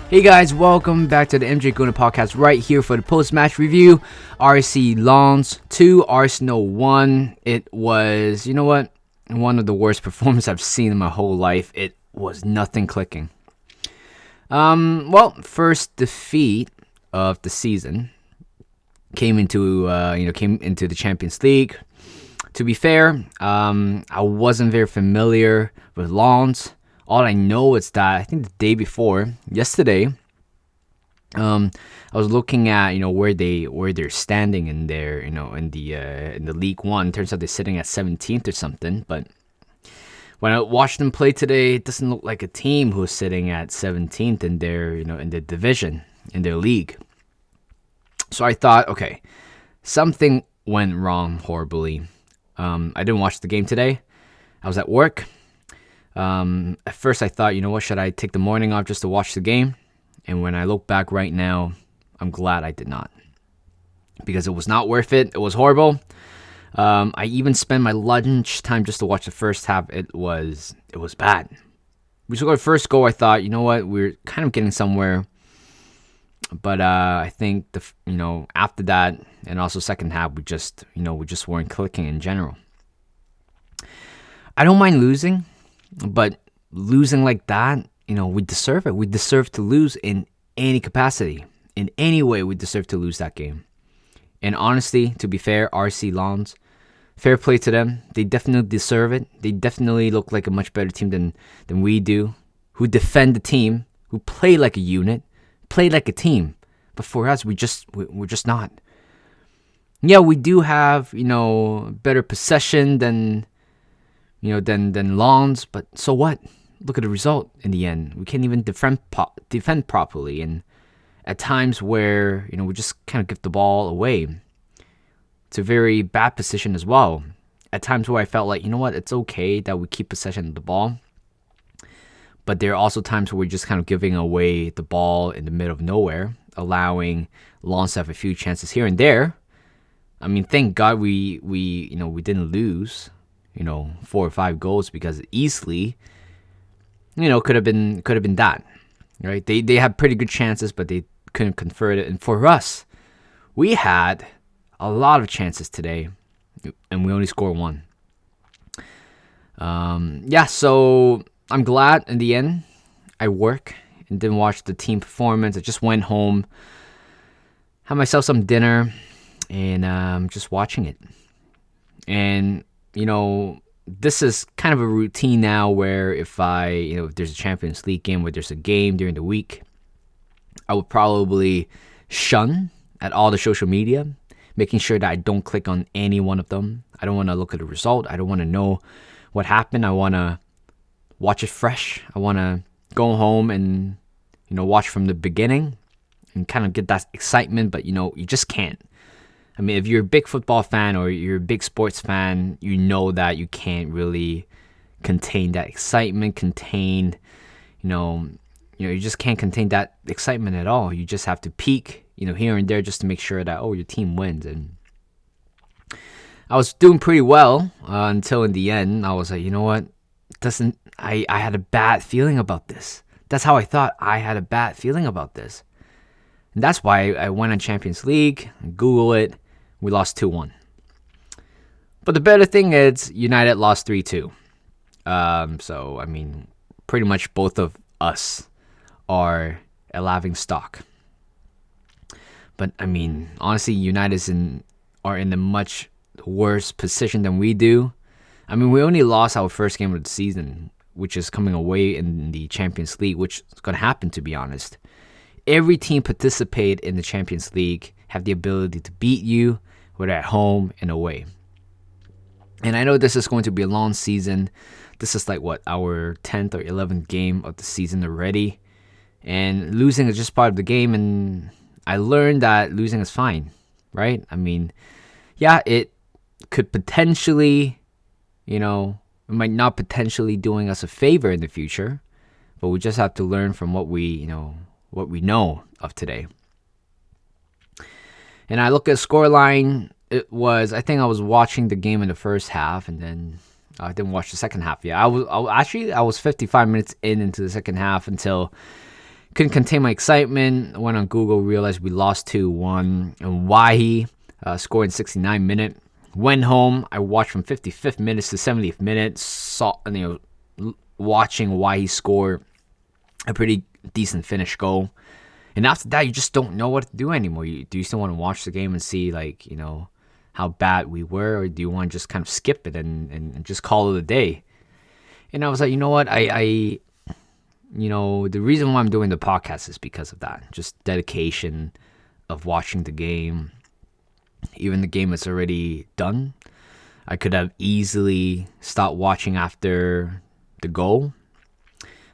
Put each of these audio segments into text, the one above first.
Hey guys, welcome back to the MJ Gooner podcast right here for the post-match review. RC Lens 2, Arsenal 1. It was, one of the worst performances I've seen in my whole life. It was nothing clicking. First defeat of the season came into the Champions League. To be fair, I wasn't very familiar with Lens. All I know is that I think the day before, yesterday, I was looking at where they're standing in their in the League One. Turns out they're sitting at 17th or something. But when I watched them play today, it doesn't look like a team who's sitting at 17th in their in the division in their league. So I thought, okay, something went wrong horribly. I didn't watch the game today. I was at work. At first I thought, should I take the morning off just to watch the game? And when I look back right now, I'm glad I did not. Because it was not worth it. It was horrible. I even spent my lunch time just to watch the first half. It was bad. We scored the first goal. I thought, we're kind of getting somewhere. But I think after that and also second half, we just weren't clicking in general. I don't mind losing. But losing like that, we deserve it. We deserve to lose in any capacity. In any way, we deserve to lose that game. And honestly, to be fair, RC Lens, fair play to them. They definitely deserve it. They definitely look like a much better team than we do, who defend the team, who play like a unit, play like a team. But for us, we're just not. Yeah, we do have, better possession than Lens, but so what? Look at the result in the end. We can't even defend properly, and at times where we just kind of give the ball away. It's a very bad position as well. At times where I felt like, it's okay that we keep possession of the ball, but there are also times where we're just kind of giving away the ball in the middle of nowhere, allowing Lens to have a few chances here and there. I mean, thank God we didn't lose 4 or 5 goals, because easily, could have been that, right? They had pretty good chances, but they couldn't convert it. And for us, we had a lot of chances today, and we only scored 1. So I'm glad in the end I work and didn't watch the team performance. I just went home, had myself some dinner, and just watching it. And this is kind of a routine now where if there's a Champions League game, where there's a game during the week, I would probably shun at all the social media, making sure that I don't click on any one of them. I don't want to look at the result. I don't want to know what happened. I want to watch it fresh. I want to go home and, watch from the beginning and kind of get that excitement, but, you just can't. I mean, if you're a big football fan or you're a big sports fan, you know that you can't really contain that excitement, you just can't contain that excitement at all. You just have to peak, here and there just to make sure that, your team wins. And I was doing pretty well until in the end, I was like, I had a bad feeling about this. That's how I thought. I had a bad feeling about this. And that's why I went on Champions League, Google it. We lost 2-1. But the better thing is United lost 3-2. So, I mean, pretty much both of us are a laughing stock. But, I mean, honestly, United are in a much worse position than we do. I mean, we only lost our first game of the season, which is coming away in the Champions League, which is going to happen, to be honest. Every team participate in the Champions League have the ability to beat you, whether at home and away. And I know this is going to be a long season. This is like our 10th or 11th game of the season already. And losing is just part of the game. And I learned that losing is fine, right? I mean, yeah, it could potentially, it might not potentially doing us a favor in the future. But we just have to learn from what we know of today. And I look at scoreline. I think I was watching the game in the first half, and then I didn't watch the second half yet. I was 55 minutes into the second half until Couldn't contain my excitement. Went on Google, realized we lost 2-1. And Wahi scored in 69 minute. Went home. I watched from 55th minutes to 70th minute. Watching Wahi score a pretty decent finish goal. And after that, you just don't know what to do anymore. Do you still want to watch the game and see, like, how bad we were? Or do you want to just kind of skip it and just call it a day? And I was like, you know what? The reason why I'm doing the podcast is because of that. Just dedication of watching the game. Even the game is already done. I could have easily stopped watching after the goal.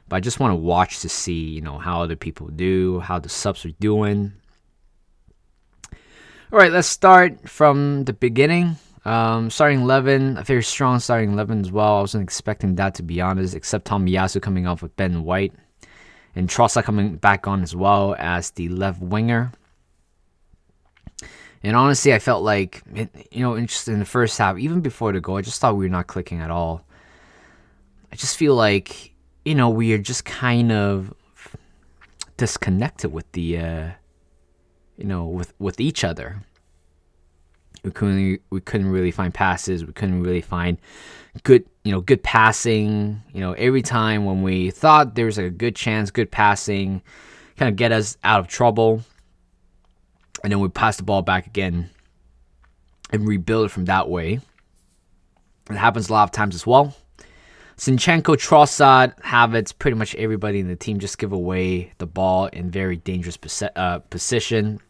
But I just want to watch to see, how other people do, how the subs are doing. All right, let's start from the beginning. Starting 11, a very strong starting 11 as well. I wasn't expecting that, to be honest, except Tomiyasu coming off with Ben White. And Trossard coming back on as well as the left winger. And honestly, I felt like, just in the first half, even before the goal, I just thought we were not clicking at all. I just feel like, we are just kind of disconnected with the, with each other. We couldn't really find passes. We couldn't really find good passing. Every time when we thought there was a good chance, good passing, kind of get us out of trouble. And then we pass the ball back again and rebuild it from that way. It happens a lot of times as well. Zinchenko, Trossard, Havertz, pretty much everybody in the team just give away the ball in very dangerous position.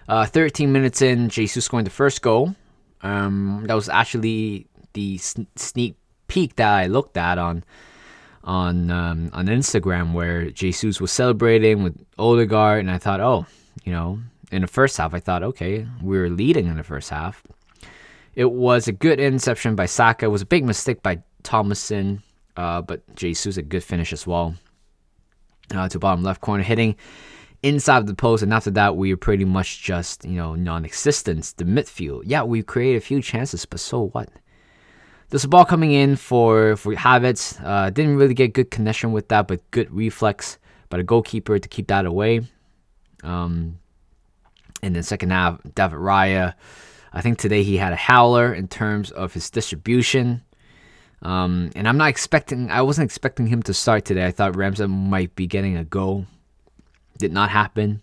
13 minutes in, Jesus scoring the first goal. That was actually the sneak peek that I looked at on Instagram, where Jesus was celebrating with Odegaard, and I thought, in the first half, I thought, okay, we were leading in the first half. It was a good interception by Saka. It was a big mistake by Thomason, but Jesus a good finish as well. To bottom left corner, hitting inside of the post, and after that, we were pretty much just, non-existent. The midfield, yeah, we created a few chances, but so what? There's a ball coming in for Havertz. Didn't really get good connection with that, but good reflex by the goalkeeper to keep that away. And then second half, David Raya. I think today he had a howler in terms of his distribution. And I wasn't expecting him to start today. I thought Ramsey might be getting a goal. Did not happen.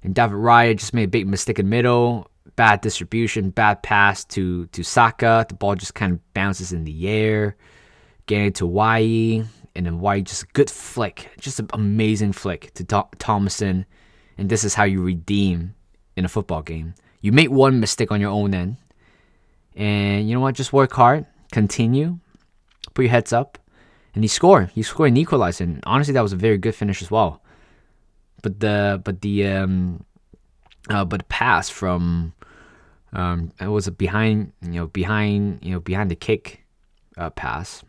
And David Raya just made a big mistake in the middle. Bad distribution, bad pass to Saka. The ball just kind of bounces in the air. Getting to Wai. And then Wai just a good flick. Just an amazing flick to Thomason. And this is how you redeem in a football game. You make one mistake on your own end. And you know what? Just work hard. Continue. Put your heads up. And he scored. He scored and equalized. And honestly, that was a very good finish as well. But the pass from it was a behind the kick pass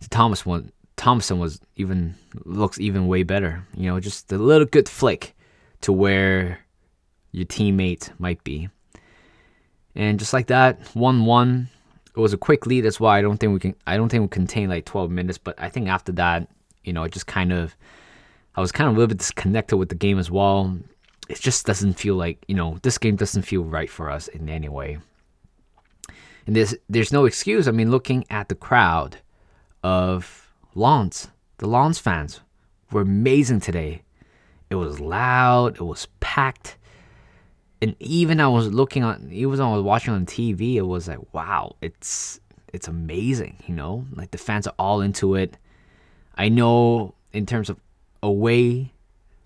to Thompson looks even way better. Just a little good flick to where your teammate might be. And just like that, 1-1. It was a quick lead. That's why I don't think we contain like 12 minutes. But I think after that, it just I was kind of a little bit disconnected with the game as well. It just doesn't feel like, this game doesn't feel right for us in any way. And there's no excuse. I mean, looking at the crowd of Lens, the Lens fans were amazing today. It was loud. It was packed. And even I was watching on TV, it was like, wow, it's amazing, Like the fans are all into it. I know in terms of away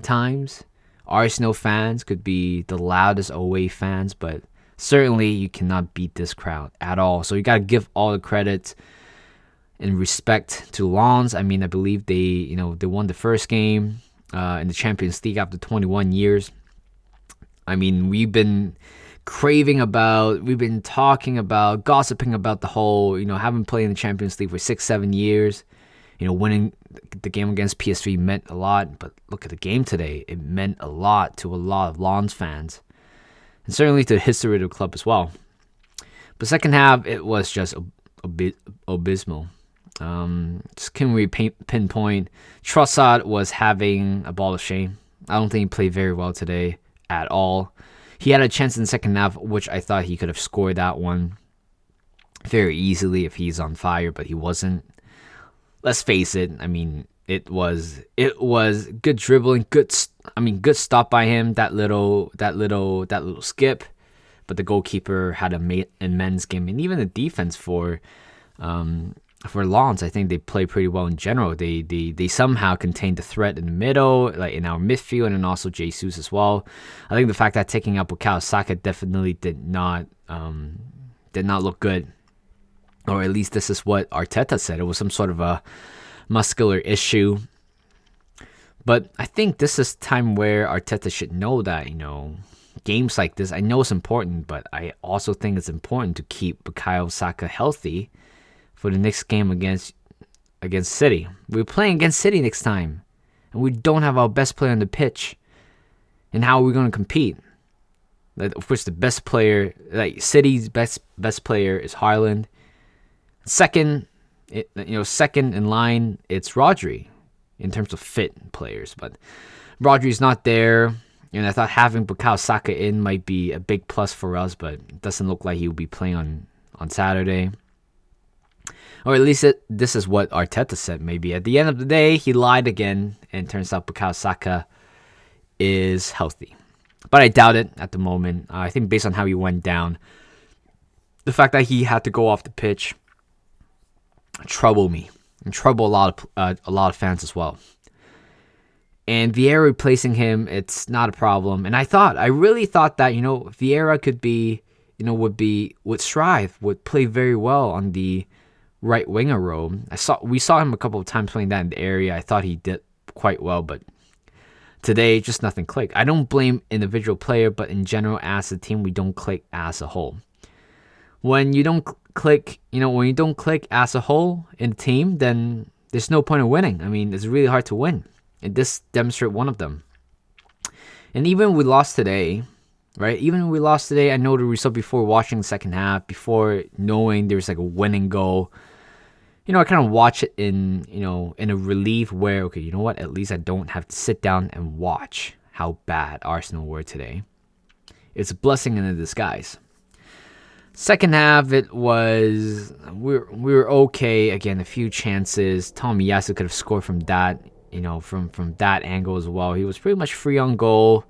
times, Arsenal fans could be the loudest away fans, but certainly you cannot beat this crowd at all. So you got to give all the credit and respect to Lens. I mean, I believe they won the first game in the Champions League after 21 years. I mean, we've been talking about, gossiping about the whole, having played in the Champions League for 6-7 years. Winning the game against PSV meant a lot, but look at the game today. It meant a lot to a lot of Lens fans, and certainly to the history of the club as well. But second half, it was just abysmal. Just couldn't really pinpoint. Trossard was having a ball of shame. I don't think he played very well today at all. He had a chance in the second half, which I thought he could have scored that one very easily if he's on fire, but he wasn't. Let's face it. I mean, it was good dribbling, good stop by him. That little skip, but the goalkeeper had an immense game, and even the defense for Lens, I think they play pretty well in general. They somehow contained the threat in the middle, like in our midfield, and also Jesus as well. I think the fact that taking out Bukayo Saka definitely did not look good, or at least this is what Arteta said. It was some sort of a muscular issue. But I think this is time where Arteta should know that, games like this, I know it's important, but I also think it's important to keep Bukayo Saka healthy for the next game against City. We're playing against City next time, and we don't have our best player on the pitch. And how are we going to compete? Of course, the best player, City's best player is Haaland. Second in line, it's Rodri in terms of fit players. But Rodri's not there, and I thought having Bukayo Saka in might be a big plus for us, but it doesn't look like he will be playing on Saturday. Or at least this is what Arteta said. Maybe at the end of the day, he lied again, and turns out Bukayo Saka is healthy. But I doubt it at the moment. I think based on how he went down, the fact that he had to go off the pitch troubled me and troubled a lot of fans as well. And Vieira replacing him, it's not a problem. And I really thought that Vieira could be, would strive, would play very well on the right winger role. We saw him a couple of times playing that in the area. I thought he did quite well, but today just nothing clicked. I don't blame individual player, but in general, as a team, we don't click as a whole. When you don't click, as a whole in the team, then there's no point in winning. I mean, it's really hard to win, and this demonstrates one of them. And even we lost today, right? Even when we lost today, I know the result before watching the second half, before knowing there's like a winning goal. I kind of watch it in a relief where, okay, you know what? At least I don't have to sit down and watch how bad Arsenal were today. It's a blessing in a disguise. Second half, it was we were okay. Again, a few chances. Tomiyasu could have scored from that, from that angle as well. He was pretty much free on goal.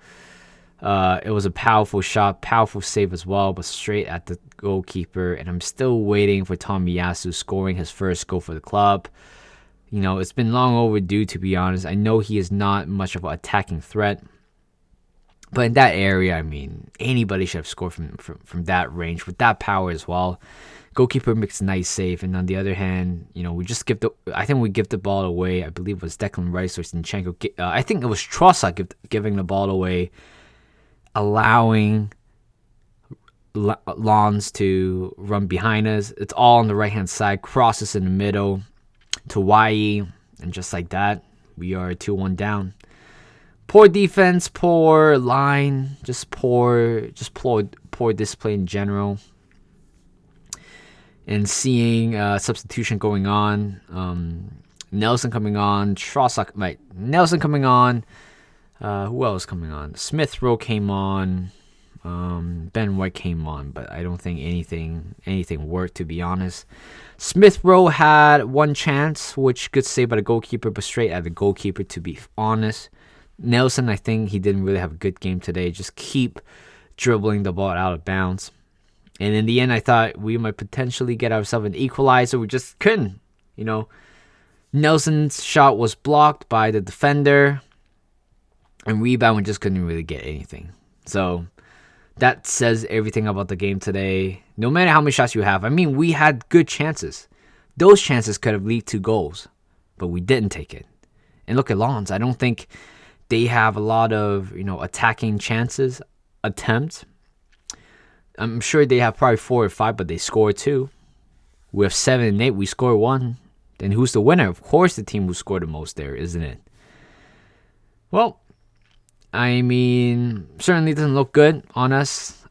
It was a powerful shot, powerful save as well, but straight at the goalkeeper. And I'm still waiting for Tomiyasu scoring his first goal for the club. It's been long overdue, to be honest. I know he is not much of an attacking threat, but in that area, I mean, anybody should have scored from that range with that power as well. Goalkeeper makes a nice save, and on the other hand, we just I think we give the ball away. I believe it was Declan Rice or Zinchenko. I think it was Trossard giving the ball away, allowing Lens to run behind us. It's all on the right-hand side, crosses in the middle to Wai, and just like that, we are 2-1 down. Poor defense, poor line, just poor display in general. And seeing substitution going on, Nelson coming on, Nelson coming on. Who else coming on? Smith Rowe came on. Ben White came on, but I don't think anything worked, to be honest. Smith Rowe had one chance, which good save by the goalkeeper, but straight at the goalkeeper, to be honest. Nelson, I think he didn't really have a good game today. Just keep dribbling the ball out of bounds. And in the end, I thought we might potentially get ourselves an equalizer. We just couldn't. Nelson's shot was blocked by the defender. And rebound, we just couldn't really get anything. So that says everything about the game today. No matter how many shots you have. I mean, we had good chances. Those chances could have led to goals. But we didn't take it. And look at Lens. I don't think they have a lot of, attacking attempts. I'm sure they have probably 4 or 5, but they score 2. We have 7 and 8. We score 1. Then who's the winner? Of course, the team who scored the most there, isn't it? Well, I mean, certainly doesn't look good on us.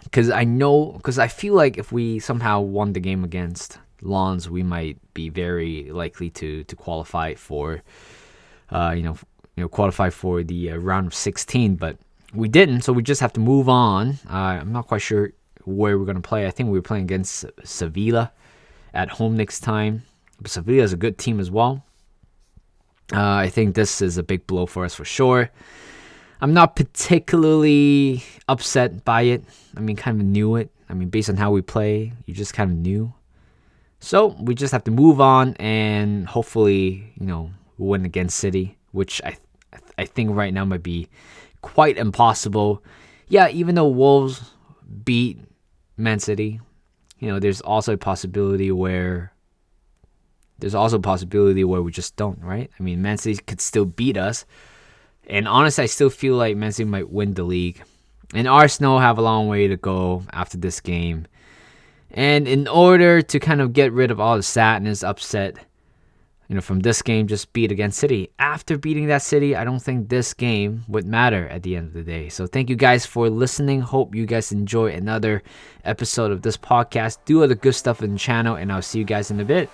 Because I feel like if we somehow won the game against lawns, we might be very likely to qualify for, qualify for the round of 16. But we didn't, so we just have to move on. I'm not quite sure where we're going to play. I think we were playing against Sevilla at home next time. But Sevilla is a good team as well. I think this is a big blow for us for sure. I'm not particularly upset by it. I mean, kind of knew it. I mean, based on how we play, you just kind of knew. So we just have to move on and hopefully, win against City, which I think right now might be quite impossible. Yeah, even though Wolves beat Man City, there's also a possibility where we just don't, right? I mean, Man City could still beat us. And honestly, I still feel like Man City might win the league. And Arsenal have a long way to go after this game. And in order to kind of get rid of all the sadness, upset, from this game, just beat against City. After beating that City, I don't think this game would matter at the end of the day. So thank you guys for listening. Hope you guys enjoy another episode of this podcast. Do other good stuff in the channel, and I'll see you guys in a bit.